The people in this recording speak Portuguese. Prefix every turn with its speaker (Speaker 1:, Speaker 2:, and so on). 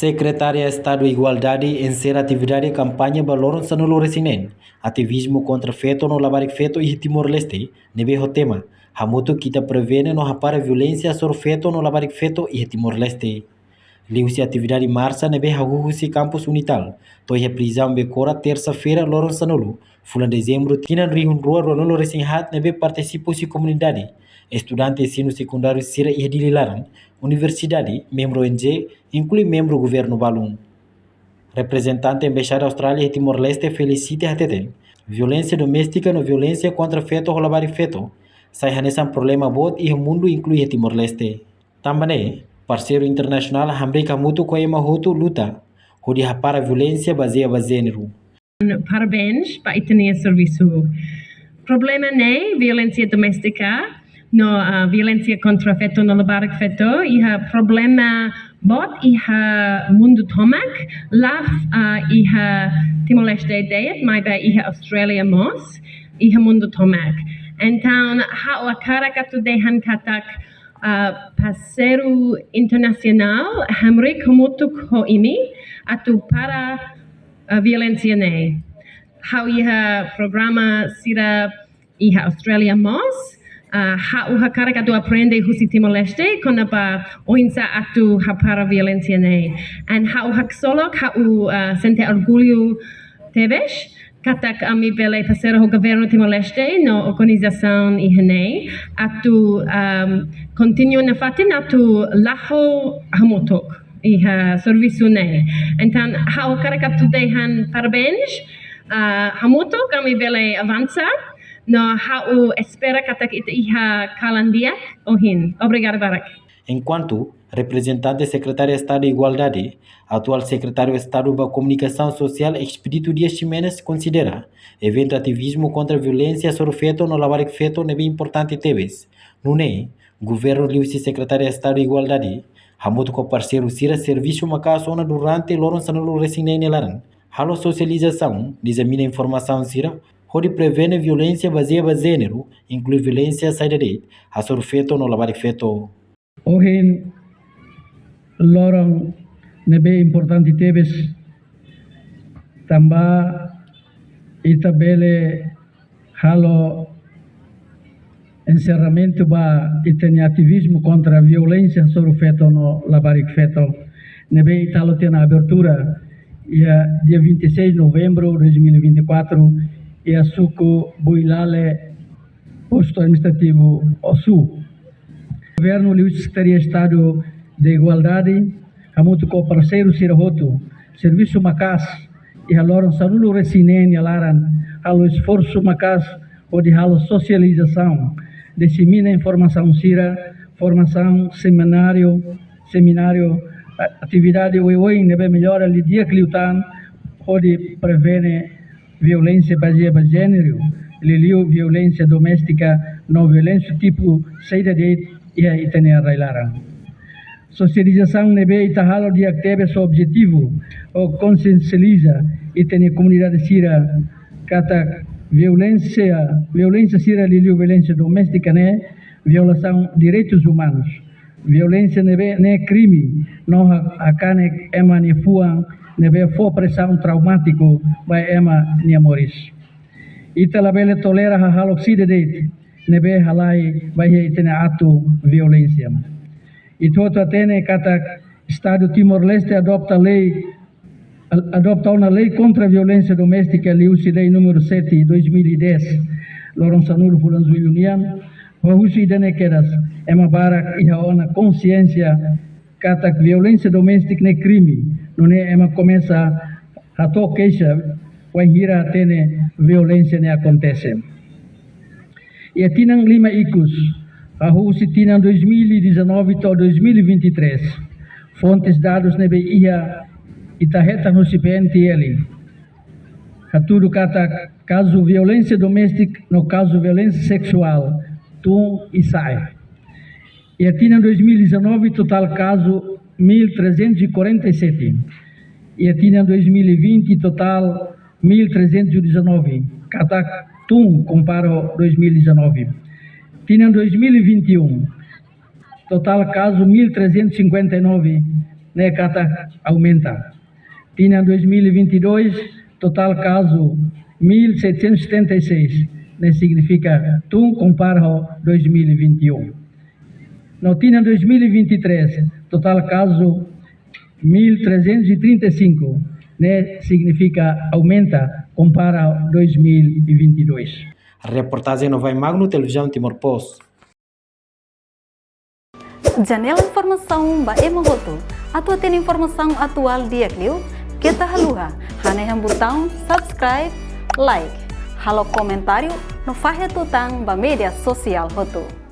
Speaker 1: Secretária de Estado de Igualdade encerra atividade campanha Baloron Sanolo Resinen, ativismo contra feto no Labarik feto e Timor-Leste, nebe o tema, hamuto kita prevene no rapara violência sobre feto no Labarik feto e Timor-Leste. Liu-se atividade marça nebe Haguhusi Campus Unital, toia prisão becora terça-feira Loron Sanolo, fulan dezembro tinan rihun rua Ronolo Resinhat nebe participou-se comunidade. Estudante de ensino secundário Sira e Dililaran, Universidade, membro NG, inclui membro governo Balum. Representante Embaixada Austrália e Timor-Leste felicita a Teten. Violência doméstica no violência contra feto ou labari feto. Sai hanesan problema bot e o mundo inclui Timor-Leste. Também, parceiro internacional América Mutu Koema Hutu luta. Hodi para violência baseada gênero.
Speaker 2: Parabéns para itenia serviço. Problema não violência doméstica. No violência contra feto no labarik feto iha problema bot iha mundo tomak laf iha Timor-Leste diet mai ba iha Australia mos iha mundo tomak. Então ha o cara katu dehan katak parceiro internacional hamri komutu ko imi atu para violência ne. Ha iha programa sira iha Australia mos ha cara que tu aprende husi Timor-Leste quando pa oinsa atu ha para violência ne and ha solok ha sente orgulho teves katak ami bele parceiro do governo Timor-Leste no organização ihne atu continue na fatin atu laho hamotok iha serviço ne então ha cara que tu dehan parabéns hamotok ami bele avança no hau espera katak ita iha kalandiak ohin. Obrigado, Barak.
Speaker 1: Enquanto representante secretário de Estado de Igualdade, atual secretário de Estado da Comunicação Social Expedito Dias Ximenes considera evento ativismo contra a violência sobre feto no labarik feto nebe importante teves. Nune, governo liu-se secretário de Estado de Igualdade, hamuto com parceiro sira serviço macasona durante loron sanulu resinei nelaran. Halo socialização, examina informação sira, onde prevene violência baseada em gênero, inclui violência saída de a sobre feto no labarik feto.
Speaker 3: Hoje, lorong nebe importante teves também itabele halo encerramento ba itene ativismo contra a violência sobre feto no labarik feto. Nebe italo tem a abertura dia 26 de novembro de 2024 e a Suco Builale, posto administrativo OSU. O governo e a Secretaria de Estado de Igualdade, a muito com parceiro Sirahoto, Serviço Macas e a Loron Sanulo Resinen e a Laran, a esforço Macas ou de halo socialização, dissemina informação Sira, formação, seminário, atividade oi nebe melhora lidia cliutan, onde prevene violência baseada em gênero, violência doméstica, não violência tipo saída de e a itene railara. Socialização nebe itahalo de acteve seu objetivo, o consciencializa itene comunidade sira kata violência sira violência doméstica né, violação de direitos humanos. Violência nebe né crime, não akane emane fuang nebe for pressão traumático vai ema niamoris. Ita labele tolera hal oxide nebe halai vai itene ato violência. Itu atene kata Estado Timor-Leste adopta uma lei contra a violência doméstica, lei número 7 2010. Loron Sanulu Fulanzu União, Wahusi idane keras ema barak iha ona consciência kata violência doméstica ne crime. Não é ema começa a toquecha, vai hira tene violência ne acontece. E a tinang 5 icos, a Rússia tinang 2019 até 2023. Fontes dados nebe ia itaheta no CPNTL. A tudo kata caso violência doméstica, no caso violência sexual, tum e sai. E a tinang 2019 total caso 1.347. E a tinha 2020 total 1.319. Cada compara 2019. Tinha 2021 total caso 1.359 né, kata aumenta. Tinha 2022 total caso 1.776, né, significa compara com 2021. No tinha 2023 total caso 1.335, né, significa aumenta compara 2022.
Speaker 1: A reportagem não vai Magno Televisão Timor-Poste.
Speaker 4: Janela Informação ba Emohoto. Atua tem informação atual dia Clio. Kita haluha. Haneham botão subscribe, like. Halo comentário no Fahe Tutang ba media sosial Hoto.